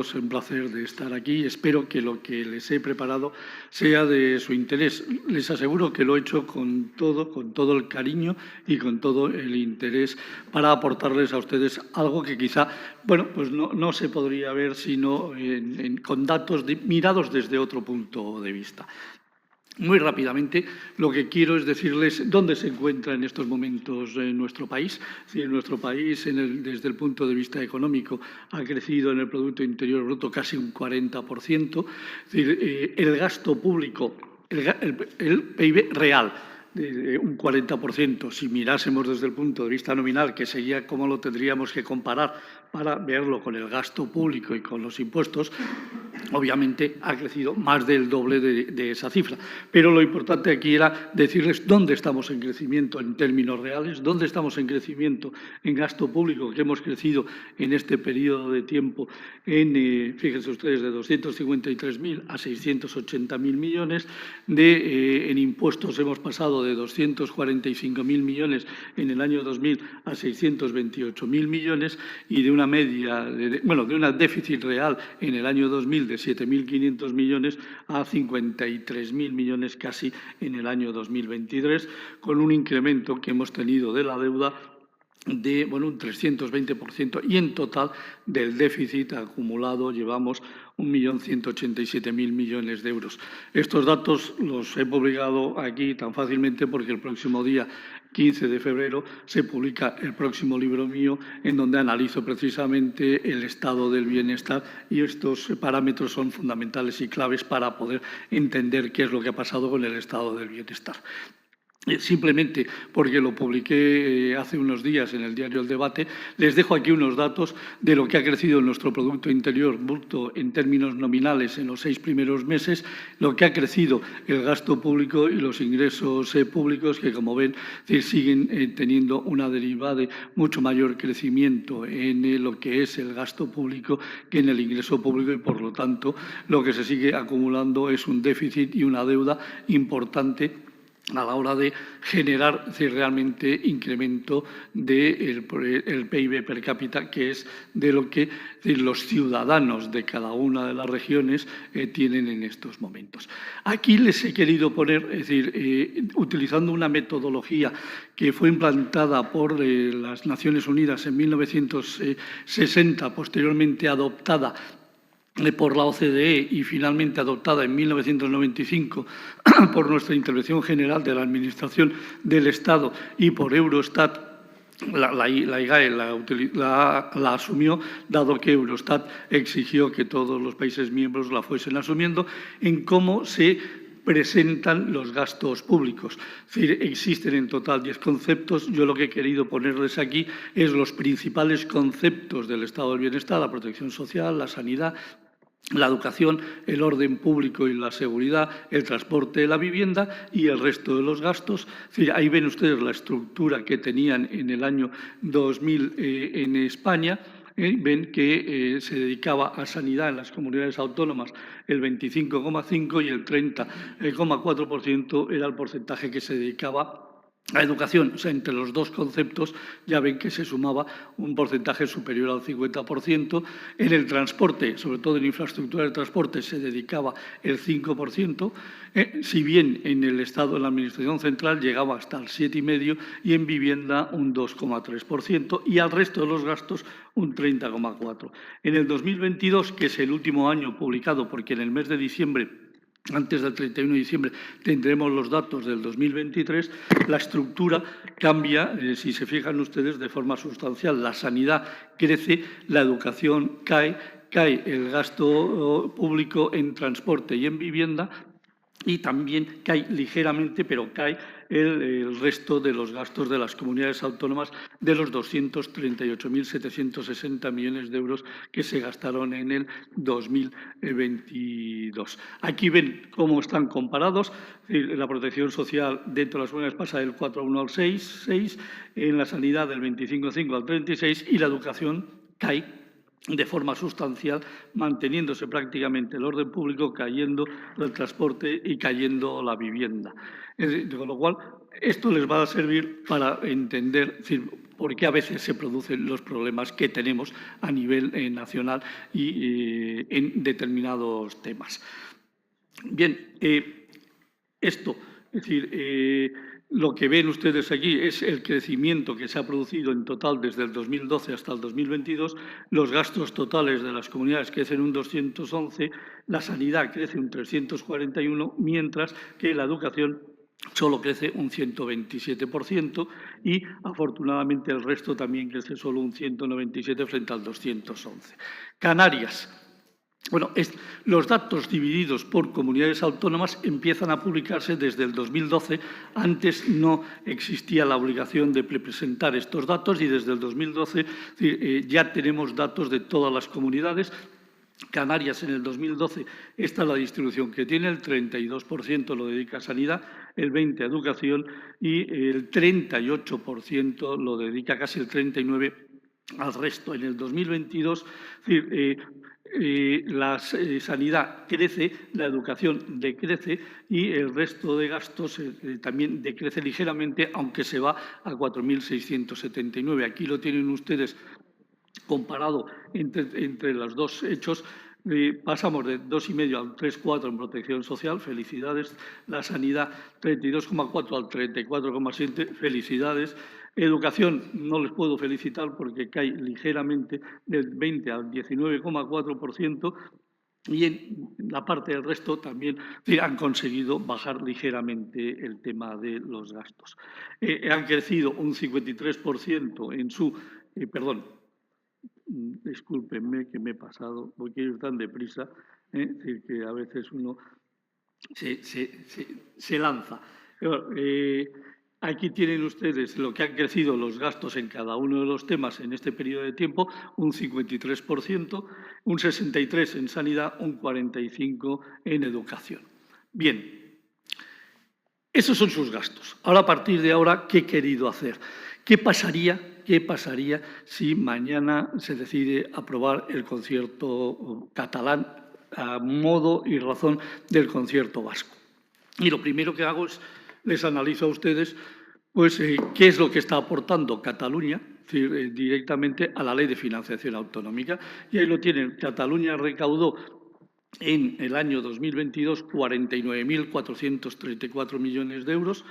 Es un placer de estar aquí. Espero que lo que les he preparado sea de su interés. Les aseguro que lo he hecho con todo el cariño y con todo el interés para aportarles a ustedes algo que quizá, bueno, pues no se podría ver sino con datos mirados desde otro punto de vista. Muy rápidamente, lo que quiero es decirles dónde se encuentra en estos momentos nuestro país. Si en nuestro país, desde el punto de vista económico, ha crecido en el Producto Interior Bruto casi un 40%. Es decir, el gasto público, el PIB real, de un 40%. Si mirásemos desde el punto de vista nominal, que sería cómo lo tendríamos que comparar para verlo con el gasto público y con los impuestos, obviamente ha crecido más del doble de esa cifra. Pero lo importante aquí era decirles dónde estamos en crecimiento en términos reales, dónde estamos en crecimiento en gasto público, que hemos crecido en este periodo de tiempo fíjense ustedes, de 253.000 a 680.000 millones, en impuestos hemos pasado de 245.000 millones en el año 2000 a 628.000 millones y de una media, de un déficit real en el año 2000 de 7.500 millones a 53.000 millones casi en el año 2023, con un incremento que hemos tenido de la deuda de un 320% y en total del déficit acumulado llevamos 1.187.000 millones de euros. Estos datos los he publicado aquí tan fácilmente porque el próximo día 15 de febrero se publica el próximo libro mío en donde analizo precisamente el estado del bienestar y estos parámetros son fundamentales y claves para poder entender qué es lo que ha pasado con el estado del bienestar. Simplemente porque lo publiqué hace unos días en el diario El Debate, les dejo aquí unos datos de lo que ha crecido nuestro Producto Interior Bruto en términos nominales en los 6 primeros meses, lo que ha crecido el gasto público y los ingresos públicos, que como ven siguen teniendo una deriva de mucho mayor crecimiento en lo que es el gasto público que en el ingreso público y, por lo tanto, lo que se sigue acumulando es un déficit y una deuda importante a la hora de generar realmente incremento del PIB per cápita, que es de lo que los ciudadanos de cada una de las regiones tienen en estos momentos. Aquí les he querido poner, utilizando una metodología que fue implantada por las Naciones Unidas en 1960, posteriormente adoptada por la OCDE y finalmente adoptada en 1995 por nuestra Intervención General de la Administración del Estado y por Eurostat. La IGAE la asumió, dado que Eurostat exigió que todos los países miembros la fuesen asumiendo, en cómo se presentan los gastos públicos. Es decir, existen en total 10 conceptos. Yo lo que he querido ponerles aquí es los principales conceptos del estado del bienestar: la protección social, la sanidad, la educación, el orden público y la seguridad, el transporte, la vivienda y el resto de los gastos. Es decir, ahí ven ustedes la estructura que tenían en el año 2000 en España. Ven que se dedicaba a sanidad en las comunidades autónomas el 25,5% y el 30,4% era el porcentaje que se dedicaba a educación. O sea, entre los dos conceptos ya ven que se sumaba un porcentaje superior al 50%. En el transporte, sobre todo en infraestructura de transporte, se dedicaba el 5%, si bien en el Estado, en la Administración Central, llegaba hasta el 7,5% y en vivienda un 2,3% y al resto de los gastos un 30,4%. En el 2022, que es el último año publicado, porque en el mes de diciembre, antes del 31 de diciembre, tendremos los datos del 2023, la estructura cambia, si se fijan ustedes, de forma sustancial. La sanidad crece, la educación cae el gasto público en transporte y en vivienda, y también cae ligeramente, pero cae el resto de los gastos de las comunidades autónomas, de los 238.760 millones de euros que se gastaron en el 2022. Aquí ven cómo están comparados. La protección social dentro de las comunidades pasa del 4,1 al 6, en la sanidad del 25,5 al 36 y la educación cae de forma sustancial, manteniéndose prácticamente el orden público, cayendo el transporte y cayendo la vivienda. Con lo cual, esto les va a servir para entender, porque a veces se producen los problemas que tenemos a nivel nacional y en determinados temas. Bien, esto, es decir, lo que ven ustedes aquí es el crecimiento que se ha producido en total desde el 2012 hasta el 2022. Los gastos totales de las comunidades crecen un 211, la sanidad crece un 341, mientras que la educación solo crece un 127% y, afortunadamente, el resto también crece solo un 197 frente al 211. Canarias. Bueno, los datos divididos por comunidades autónomas empiezan a publicarse desde el 2012. Antes no existía la obligación de presentar estos datos y desde el 2012 ya tenemos datos de todas las comunidades. Canarias en el 2012, esta es la distribución que tiene, el 32% lo dedica a sanidad, el 20% a educación y el 38% lo dedica, casi el 39%, al resto. En el 2022, la sanidad crece, la educación decrece y el resto de gastos también decrece ligeramente, aunque se va a 4.679. Aquí lo tienen ustedes comparado entre los dos hechos. Pasamos de 2,5 al 3,4 en protección social, felicidades. La sanidad 32,4 al 34,7, felicidades. Educación no les puedo felicitar porque cae ligeramente del 20 al 19,4%. Y en la parte del resto también han conseguido bajar ligeramente el tema de los gastos. Han crecido un 53% en su... discúlpenme que me he pasado, porque ir tan deprisa, es decir, que a veces uno se lanza. Aquí tienen ustedes lo que han crecido los gastos en cada uno de los temas en este periodo de tiempo, un 53%, un 63% en sanidad, un 45% en educación. Bien, esos son sus gastos. Ahora, a partir de ahora, ¿qué he querido hacer? ¿Qué pasaría si mañana se decide aprobar el concierto catalán a modo y razón del concierto vasco? Y lo primero que hago es les analizo a ustedes qué es lo que está aportando Cataluña directamente a la Ley de Financiación Autonómica. Y ahí lo tienen. Cataluña recaudó en el año 2022 49.434 millones de euros.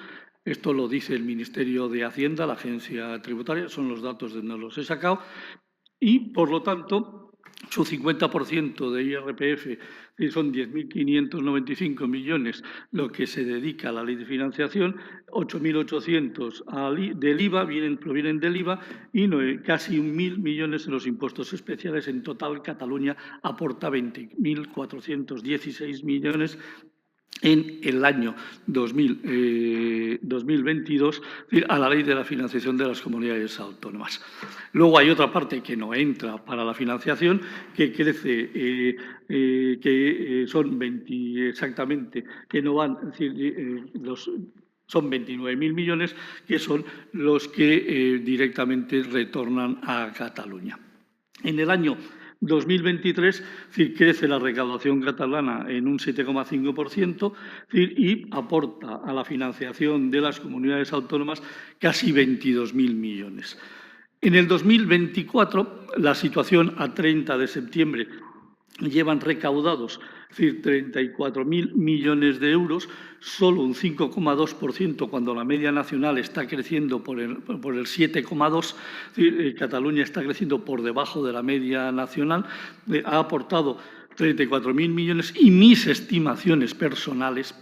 Esto lo dice el Ministerio de Hacienda, la agencia tributaria, son los datos de donde los he sacado. Y, por lo tanto, su 50% de IRPF son 10.595 millones, lo que se dedica a la ley de financiación, 8.800 del IVA, provienen del IVA, y casi 1.000 millones en los impuestos especiales. En total, Cataluña aporta 20.416 millones en el año 2022 a la Ley de la Financiación de las Comunidades Autónomas. Luego hay otra parte que no entra para la financiación, que crece, que son 20 exactamente, que no van, es decir, son 29.000 millones, que son los que directamente retornan a Cataluña. En el año 2023 crece la recaudación catalana en un 7,5% y aporta a la financiación de las comunidades autónomas casi 22.000 millones. En el 2024, la situación a 30 de septiembre llevan recaudados 34.000 millones de euros, solo un 5,2% cuando la media nacional está creciendo por el 7,2%. Cataluña está creciendo por debajo de la media nacional. Ha aportado 34.000 millones y mis estimaciones personales,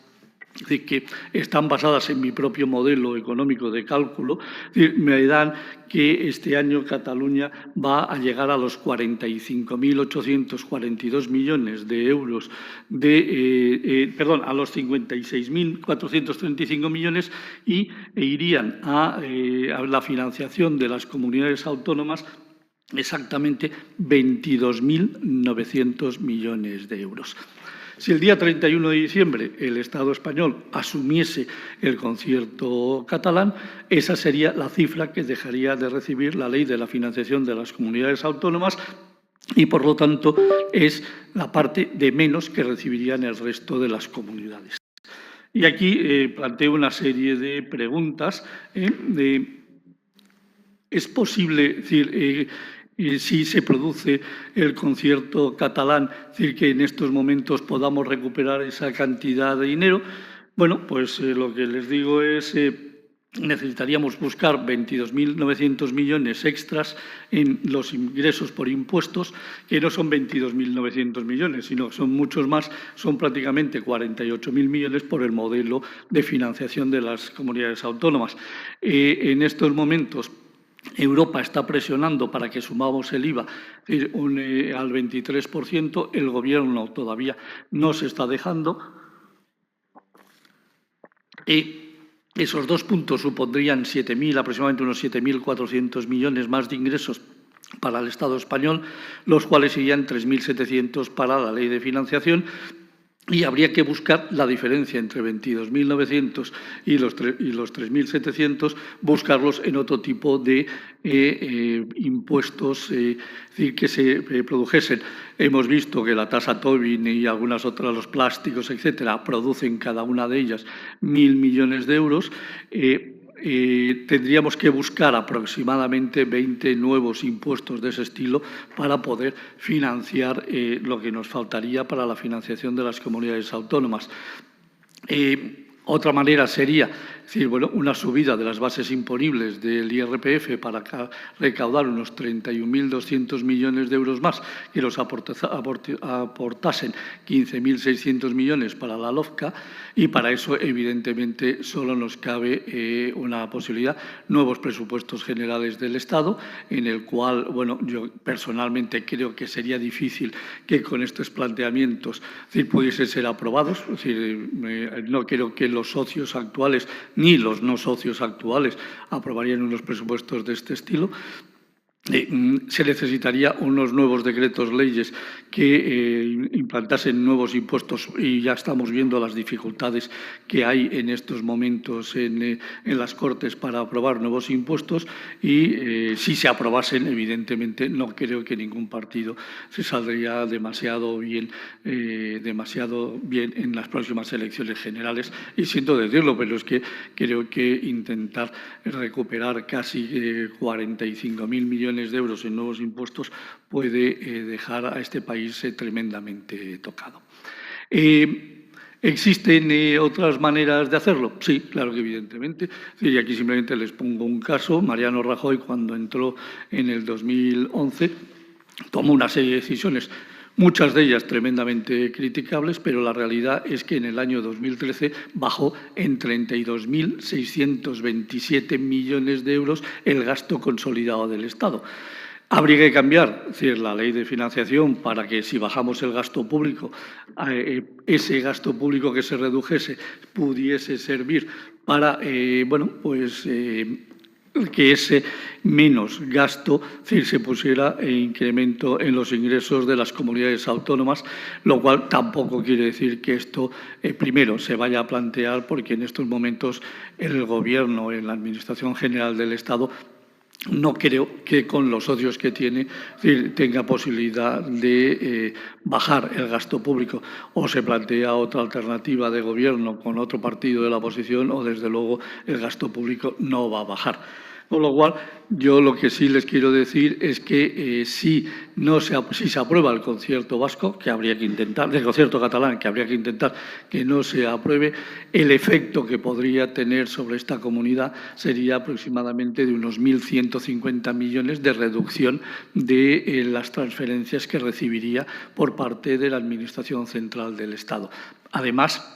que están basadas en mi propio modelo económico de cálculo, me dan que este año Cataluña va a llegar a los 45.842 millones de euros, a los 56.435 millones e irían a la financiación de las comunidades autónomas exactamente 22.900 millones de euros. Si el día 31 de diciembre el Estado español asumiese el concierto catalán, esa sería la cifra que dejaría de recibir la Ley de la Financiación de las Comunidades Autónomas y, por lo tanto, es la parte de menos que recibirían el resto de las comunidades. Y aquí planteo una serie de preguntas Es posible, decir, si se produce el concierto catalán, es decir, que en estos momentos podamos recuperar esa cantidad de dinero. Bueno, pues lo que les digo es necesitaríamos buscar 22.900 millones extras en los ingresos por impuestos, que no son 22.900 millones, sino son muchos más, son prácticamente 48.000 millones por el modelo de financiación de las comunidades autónomas. En estos momentos, Europa está presionando para que sumamos el IVA al 23%, el Gobierno todavía no se está dejando. Esos 2 puntos supondrían aproximadamente unos 7.400 millones más de ingresos para el Estado español, los cuales irían 3.700 para la ley de financiación. Y habría que buscar la diferencia entre 22.900 y los 3.700, buscarlos en otro tipo de impuestos que se produjesen. Hemos visto que la tasa Tobin y algunas otras, los plásticos, etcétera, producen cada una de ellas 1.000 millones de euros. Tendríamos que buscar aproximadamente 20 nuevos impuestos de ese estilo para poder financiar lo que nos faltaría para la financiación de las comunidades autónomas. Otra manera sería decir, bueno, una subida de las bases imponibles del IRPF para recaudar unos 31.200 millones de euros más, que los aportasen 15.600 millones para la LOFCA, y para eso, evidentemente, solo nos cabe una posibilidad, nuevos presupuestos generales del Estado, en el cual, bueno, yo personalmente creo que sería difícil que con estos planteamientos pudiesen ser aprobados. Es decir, no creo que los socios actuales ni los no socios actuales aprobarían unos presupuestos de este estilo. Se necesitaría unos nuevos decretos leyes que implantasen nuevos impuestos, y ya estamos viendo las dificultades que hay en estos momentos en las Cortes para aprobar nuevos impuestos, y si se aprobasen, evidentemente, no creo que ningún partido se saldría demasiado bien en las próximas elecciones generales. Y siento decirlo, pero es que creo que intentar recuperar casi 45.000 millones de euros en nuevos impuestos puede dejar a este país tremendamente tocado. ¿Existen otras maneras de hacerlo? Sí, claro que evidentemente. Y aquí simplemente les pongo un caso. Mariano Rajoy, cuando entró en el 2011, tomó una serie de decisiones, muchas de ellas tremendamente criticables, pero la realidad es que en el año 2013 bajó en 32.627 millones de euros el gasto consolidado del Estado. Habría que cambiar, es decir, la ley de financiación para que, si bajamos el gasto público, ese gasto público que se redujese pudiese servir para, que ese menos gasto se pusiera en incremento en los ingresos de las comunidades autónomas, lo cual tampoco quiere decir que esto primero se vaya a plantear, porque en estos momentos el Gobierno, en la Administración General del Estado, no creo que con los socios que tiene tenga posibilidad de bajar el gasto público. O se plantea otra alternativa de gobierno con otro partido de la oposición, o desde luego el gasto público no va a bajar. Con lo cual, yo lo que sí les quiero decir es que si se aprueba el concierto vasco, que habría que intentar, el concierto catalán, que habría que intentar que no se apruebe, el efecto que podría tener sobre esta comunidad sería aproximadamente de unos 1.150 millones de reducción de las transferencias que recibiría por parte de la Administración Central del Estado. Además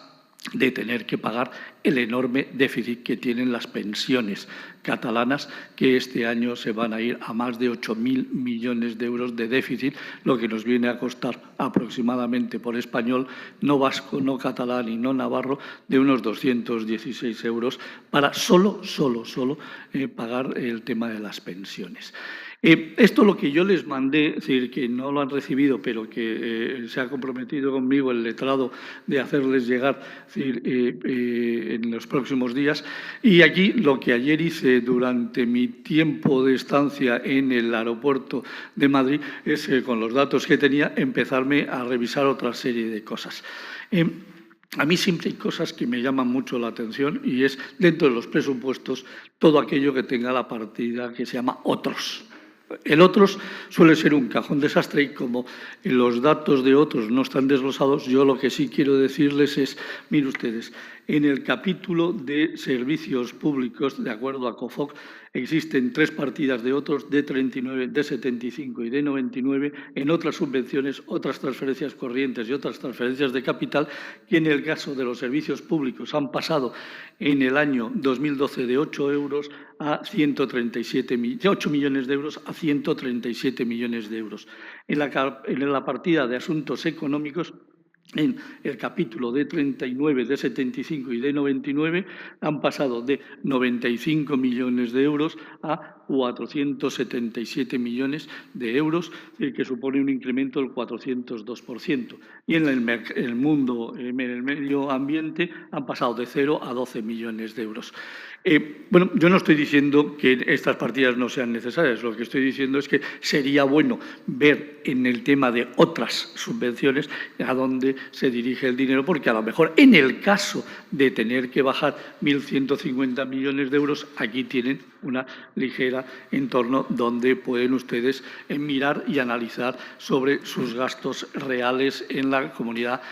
de tener que pagar el enorme déficit que tienen las pensiones catalanas, que este año se van a ir a más de 8.000 millones de euros de déficit, lo que nos viene a costar aproximadamente por español, no vasco, no catalán y no navarro, de unos 216 euros para solo pagar el tema de las pensiones. Esto lo que yo les mandé, es decir, que no lo han recibido, pero que se ha comprometido conmigo el letrado de hacerles llegar, es decir, en los próximos días. Y aquí lo que ayer hice durante mi tiempo de estancia en el aeropuerto de Madrid es, con los datos que tenía, empezarme a revisar otra serie de cosas. A mí siempre hay cosas que me llaman mucho la atención y es, dentro de los presupuestos, todo aquello que tenga la partida que se llama otros. El otros suele ser un cajón desastre y como los datos de otros no están desglosados, yo lo que sí quiero decirles es, miren ustedes, en el capítulo de servicios públicos, de acuerdo a COFOC, existen 3 partidas de otros, de 39, de 75 y de 99, en otras subvenciones, otras transferencias corrientes y otras transferencias de capital, que en el caso de los servicios públicos han pasado en el año 2012 de 8 euros a 137, de 8 millones de euros a 137 millones de euros. En la partida de asuntos económicos, en el capítulo de 39, de 75 y de 99 han pasado de 95 millones de euros a 477 millones de euros, que supone un incremento del 402%. Y en el medio ambiente han pasado de 0 a 12 millones de euros. Bueno, yo no estoy diciendo que estas partidas no sean necesarias, lo que estoy diciendo es que sería bueno ver en el tema de otras subvenciones a dónde se dirige el dinero, porque a lo mejor en el caso de tener que bajar 1.150 millones de euros, aquí tienen una ligera entorno donde pueden ustedes mirar y analizar sobre sus gastos reales en la comunidad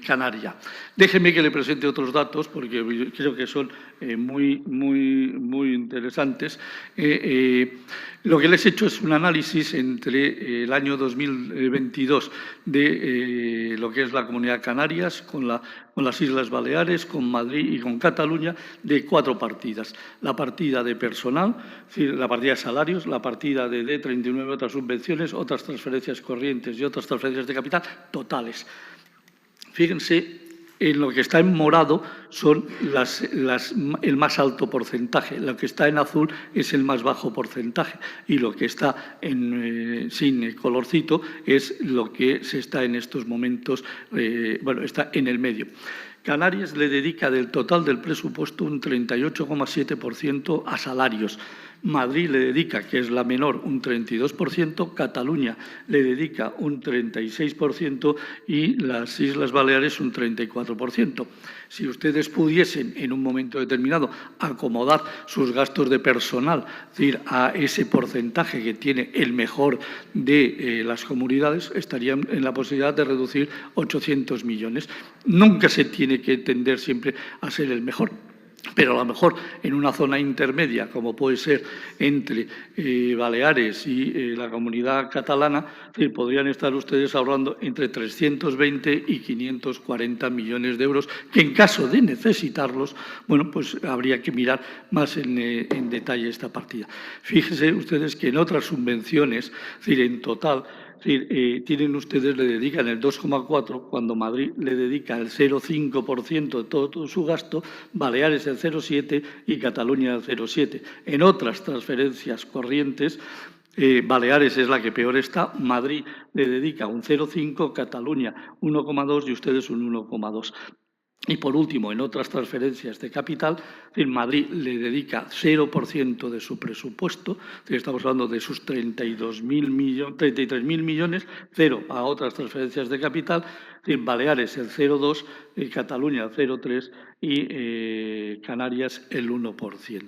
canaria. Déjeme que le presente otros datos porque creo que son muy interesantes. Lo que les he hecho es un análisis entre el año 2022 de lo que es la Comunidad Canarias con las Islas Baleares, con Madrid y con Cataluña, de 4 partidas. La partida de personal, es decir, la partida de salarios, la partida de D39, otras subvenciones, otras transferencias corrientes y otras transferencias de capital totales. Fíjense, en lo que está en morado son el más alto porcentaje, lo que está en azul es el más bajo porcentaje y lo que está sin colorcito es lo que se está en estos momentos, está en el medio. Canarias le dedica del total del presupuesto un 38,7% a salarios. Madrid le dedica, que es la menor, un 32%, Cataluña le dedica un 36% y las Islas Baleares un 34%. Si ustedes pudiesen en un momento determinado acomodar sus gastos de personal, es decir, a ese porcentaje que tiene el mejor de las comunidades, estarían en la posibilidad de reducir 800 millones. Nunca se tiene que tender siempre a ser el mejor, pero a lo mejor en una zona intermedia, como puede ser entre Baleares y la comunidad catalana, podrían estar ustedes ahorrando entre 320 y 540 millones de euros, que en caso de necesitarlos, bueno, pues habría que mirar más en detalle esta partida. Fíjense ustedes que en otras subvenciones, es decir, en total, tienen ustedes, le dedican el 2,4%, cuando Madrid le dedica el 0,5% de todo su gasto, Baleares el 0,7% y Cataluña el 0,7%. En otras transferencias corrientes, Baleares es la que peor está, Madrid le dedica un 0,5%, Cataluña 1,2% y ustedes un 1,2%. Y, por último, en otras transferencias de capital, en Madrid le dedica 0% de su presupuesto, estamos hablando de sus 33.000 millones, 0 a otras transferencias de capital, en Baleares el 0,2%, Cataluña el 0,3% y Canarias el 1%.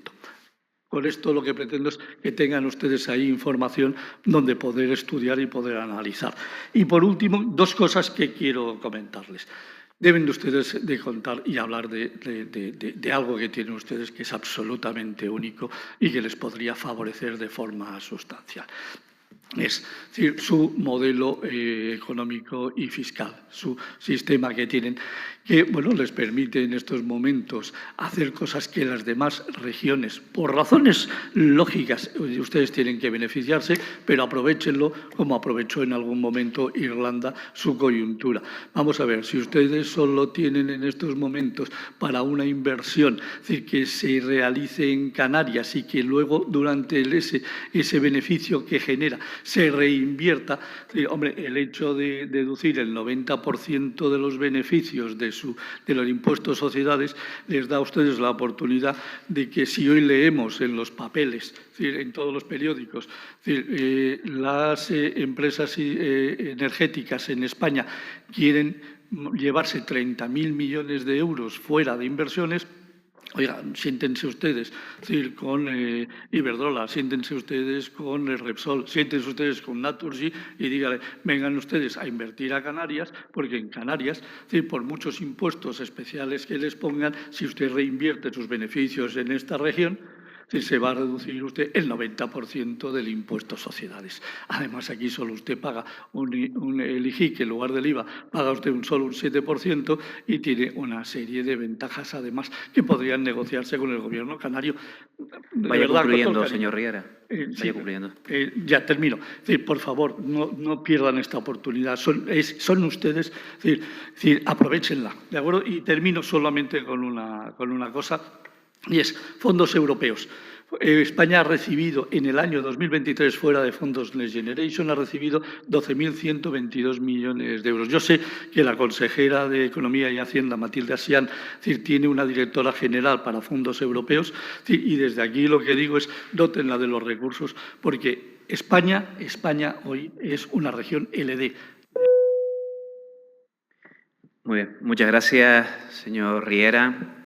Con esto lo que pretendo es que tengan ustedes ahí información donde poder estudiar y poder analizar. Y, por último, 2 cosas que quiero comentarles. Deben de ustedes de contar y hablar de algo que tienen ustedes que es absolutamente único y que les podría favorecer de forma sustancial. Es decir, su modelo económico y fiscal, su sistema que tienen, que bueno, les permite en estos momentos hacer cosas que las demás regiones, por razones lógicas, ustedes tienen que beneficiarse, pero aprovéchenlo como aprovechó en algún momento Irlanda su coyuntura. Vamos a ver, si ustedes solo tienen en estos momentos para una inversión, es decir, que se realice en Canarias y que luego durante ese beneficio que genera se reinvierta, hombre, el hecho de deducir el 90% de los beneficios de los impuestos sociedades les da a ustedes la oportunidad de que si hoy leemos en los papeles, es decir, en todos los periódicos, es decir, las empresas energéticas en España quieren llevarse 30.000 millones de euros fuera de inversiones. Oiga, siéntense ustedes, es decir, con Iberdrola, siéntense ustedes con Repsol, siéntense ustedes con Naturgy y díganle, vengan ustedes a invertir a Canarias, porque en Canarias, es decir, por muchos impuestos especiales que les pongan, si usted reinvierte sus beneficios en esta región, se va a reducir usted el 90% del impuesto a sociedades. Además, aquí solo usted paga el IGI, que en lugar del IVA paga usted solo un 7% y tiene una serie de ventajas, además, que podrían negociarse con el gobierno canario. Vaya concluyendo, señor Riera. Vaya concluyendo. Ya termino. Es decir, por favor, no pierdan esta oportunidad. Son ustedes, es decir, aprovéchenla, ¿de acuerdo? Y termino solamente con una cosa. Y es fondos europeos. España ha recibido en el año 2023, fuera de fondos Next Generation, ha recibido 12.122 millones de euros. Yo sé que la consejera de Economía y Hacienda, Matilde Asián, tiene una directora general para fondos europeos y desde aquí lo que digo es dótenla de los recursos porque España hoy es una región LD. Muy bien, muchas gracias, señor Riera.